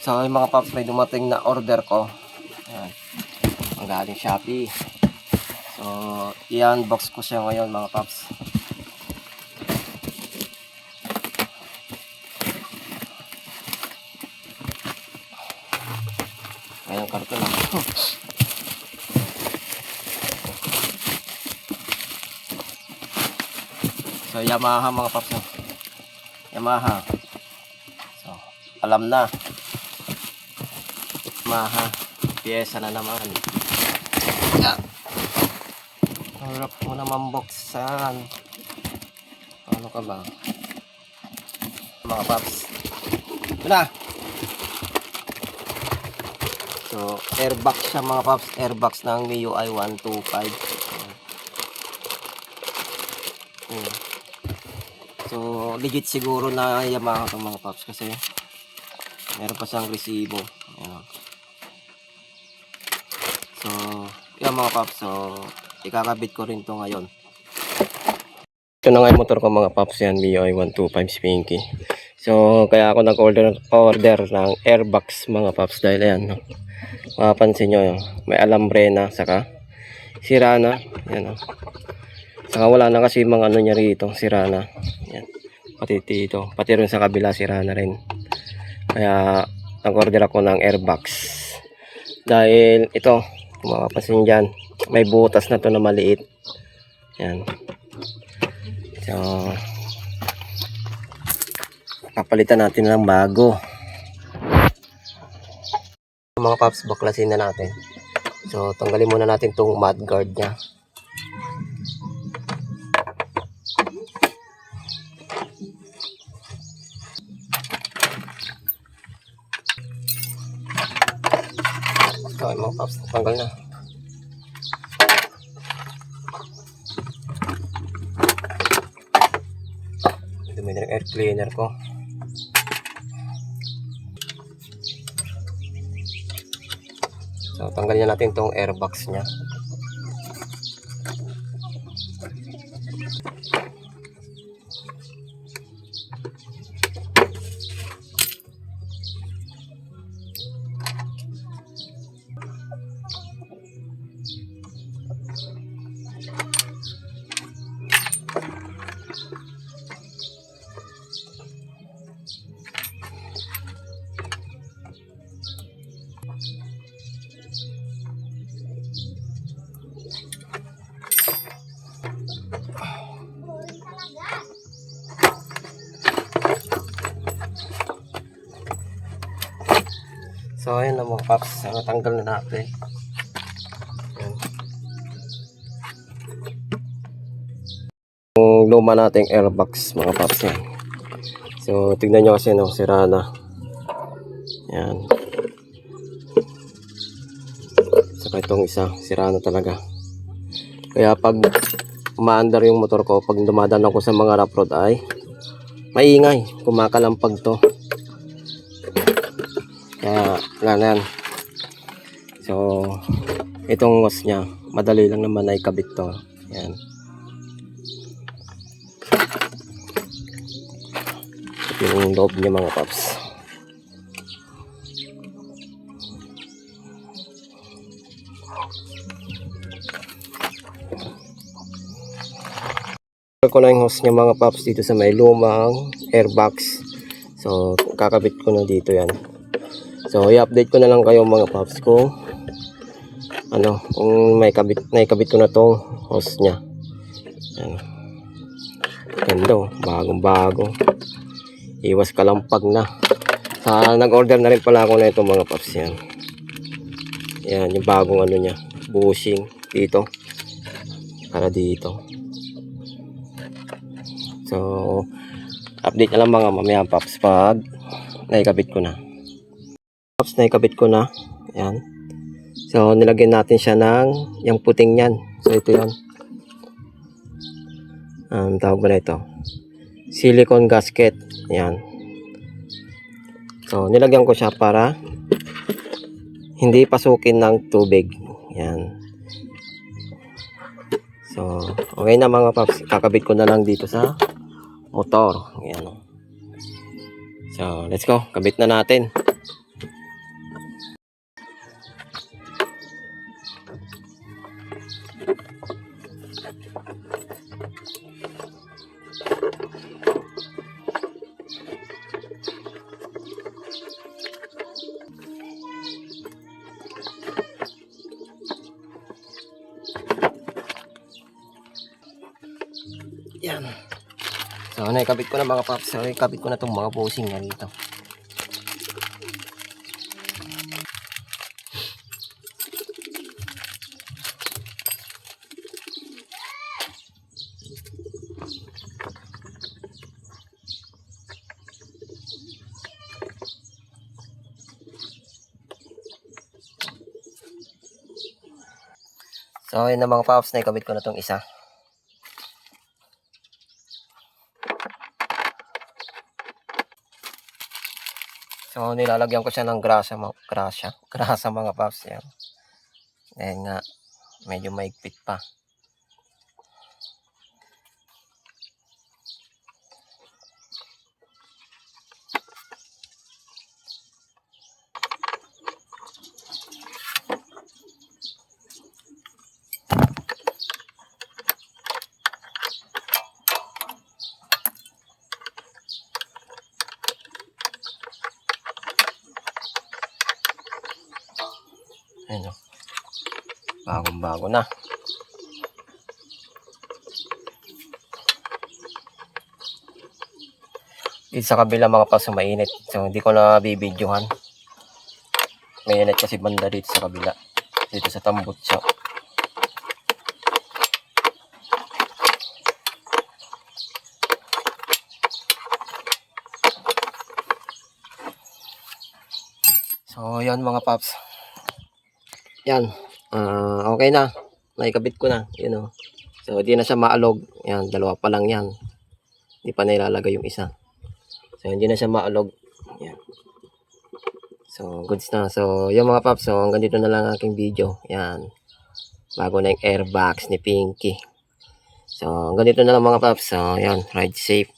So yung mga paps, may dumating na order ko. Ayan. Ang galing Shopee. So i-unbox ko siya ngayon mga paps. Ayan, karton lang. So Yamaha mga paps. Yamaha. So alam na. Yamaha. Piyesa na naman. Yan. Harap mo naman buksan. Ano ka ba? Mga paps. Ito na. So, airbox siya mga paps. Airbox ng MIUI 125. So, legit siguro na Yamaha ito mga paps. Kasi, meron pa siyang resibo. Ayan. So, yan mga paps. So, ikakabit ko rin to ngayon. Ito na nga yung motor ko mga paps. Yan, MIUI 125 Spinky. So, kaya ako nag-order ng airbox mga paps. Dahil yan, no? Mapapansin nyo, may alambre na, saka sira na. Yan, no? Saka wala na kasi mga ano niya rito, sira na. Yan. Pati dito, pati rin sa kabila, sira na rin. Kaya, nag-order ako ng airbox. Dahil ito, kung makapansin dyan, may butas na to na maliit. Yan. So, papalitan natin ng bago. Mga paps, baklasin na natin. So, tanggalin muna natin itong mudguard nya. So, mga paps, tanggal na. Dumi na ng air cleaner ko. So, tanggalin na natin itong airbox nya. So, ayan na mga paps. Natanggal na natin. Ayan. Yung luma nating airbox mga paps yan. So, tignan nyo kasi no, sira na. Ayan. Saka itong isa, sira na talaga. Kaya pag umaandar yung motor ko, pag dumadaan ako sa mga rough road ay maingay. Kumakalampag to. Kaya, wala na yan. So, itong hose nya, madali lang naman ay kabit to. Yan. Ito yung loob niya mga paps. Ko na yung hose niya mga paps dito sa may lumang airbox. So, kakabit ko na dito yan. So, i-update ko na lang kayo mga paps kung ano, kung naikabit ko na tong hose nya. Yan. Ganda, bagong bago. Iwas kalampag na. Nag-order na rin pala ako na itong mga paps yan. Yan, yung bagong ano nya, bushing dito. Para dito. So, update na lang mga mamaya paps pag naikabit ko na. Paps, naikabit ko na. Ayan. So, nilagyan natin siya ng yung puting yan. So, ito yan. Tawag ba na ito? Silicone gasket. Ayan. So, nilagyan ko siya para hindi pasukin ng tubig. Ayan. So, okay na mga paps. Kakabit ko na lang dito sa motor. Ayan. So, let's go. Kabit na natin. naikabit ko na mga paps. So, ikabit ko na itong mga bushing na dito. So, yun na mga paps, naikabit ko na itong isa. So, nilalagyan ko siya ng grasa mga paps. Yan. Dahil nga, medyo maigpit pa. Ayun o. Bagong-bago na. Dito sa kabila mga paps, mainit. So, hindi ko na bibidyohan. Mainit kasi banda dito sa kabila. Dito sa tambutso. So, yan mga paps. Yan. Okay na. Naikabit ko na. Yun o. So, di na siya maalog. Yan, dalawa pa lang yan. Hindi pa nilalagay yung isa. So, hindi na siya maalog. Yan. So, goods na. So, yung mga paps. So, hanggang dito na lang aking video. Yan. Bago na yung airbox ni Pinky. So, hanggang dito na lang mga paps. So, yan. Ride safe.